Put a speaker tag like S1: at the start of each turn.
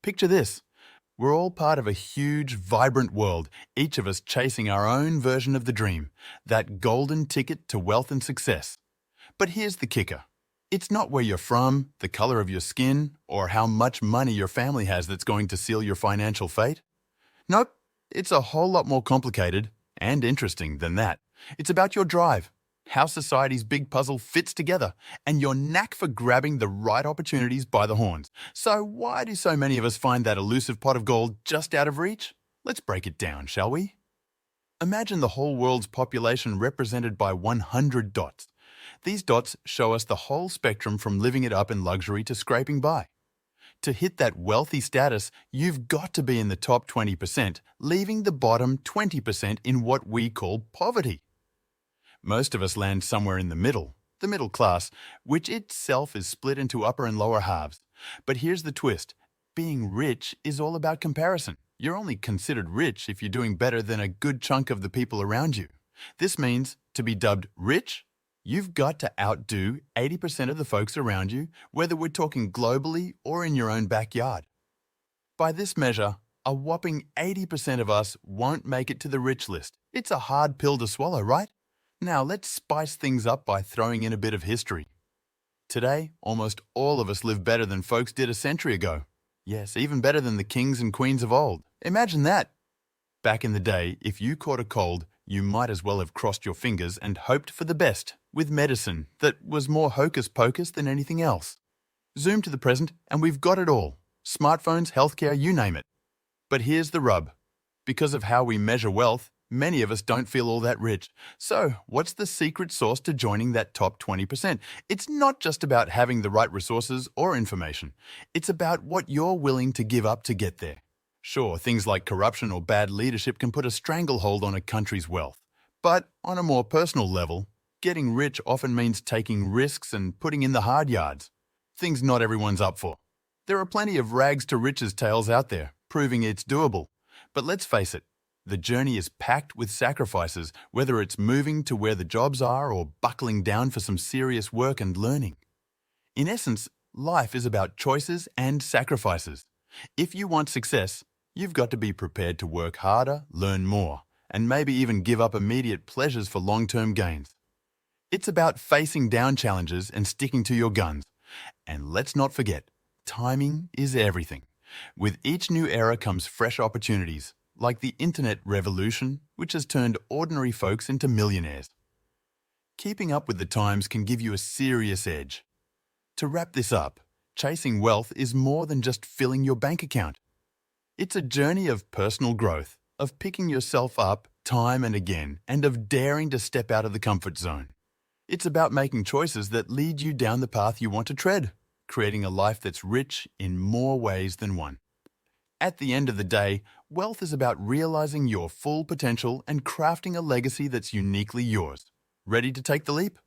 S1: Picture this. We're all part of a huge, vibrant world, each of us chasing our own version of the dream, that golden ticket to wealth and success. But here's the kicker. It's not where you're from, the color of your skin, or how much money your family has that's going to seal your financial fate. Nope, it's a whole lot more complicated and interesting than that. It's about your drive, how society's big puzzle fits together, and your knack for grabbing the right opportunities by the horns. So why do so many of us find that elusive pot of gold just out of reach? Let's break it down, shall we? Imagine the whole world's population represented by 100 dots. These dots show us the whole spectrum from living it up in luxury to scraping by. To hit that wealthy status, you've got to be in the top 20%, leaving the bottom 20% in what we call poverty. Most of us land somewhere in the middle class, which itself is split into upper and lower halves. But here's the twist. Being rich is all about comparison. You're only considered rich if you're doing better than a good chunk of the people around you. This means, to be dubbed rich, you've got to outdo 80% of the folks around you, whether we're talking globally or in your own backyard. By this measure, a whopping 80% of us won't make it to the rich list. It's a hard pill to swallow, right? Now let's spice things up by throwing in a bit of history. Today, almost all of us live better than folks did a century ago. Yes, even better than the kings and queens of old. Imagine that! Back in the day, if you caught a cold, you might as well have crossed your fingers and hoped for the best, with medicine that was more hocus pocus than anything else. Zoom to the present and we've got it all. Smartphones, healthcare, you name it. But here's the rub. Because of how we measure wealth, many of us don't feel all that rich. So, what's the secret sauce to joining that top 20%? It's not just about having the right resources or information. It's about what you're willing to give up to get there. Sure, things like corruption or bad leadership can put a stranglehold on a country's wealth. But on a more personal level, getting rich often means taking risks and putting in the hard yards. Things not everyone's up for. There are plenty of rags to riches tales out there, proving it's doable. But let's face it, the journey is packed with sacrifices, whether it's moving to where the jobs are or buckling down for some serious work and learning. In essence, life is about choices and sacrifices. If you want success, you've got to be prepared to work harder, learn more, and maybe even give up immediate pleasures for long-term gains. It's about facing down challenges and sticking to your guns. And let's not forget, timing is everything. With each new era comes fresh opportunities, like the internet revolution, which has turned ordinary folks into millionaires. Keeping up with the times can give you a serious edge. To wrap this up, chasing wealth is more than just filling your bank account. It's a journey of personal growth, of picking yourself up time and again, and of daring to step out of the comfort zone. It's about making choices that lead you down the path you want to tread, creating a life that's rich in more ways than one. At the end of the day, wealth is about realizing your full potential and crafting a legacy that's uniquely yours. Ready to take the leap?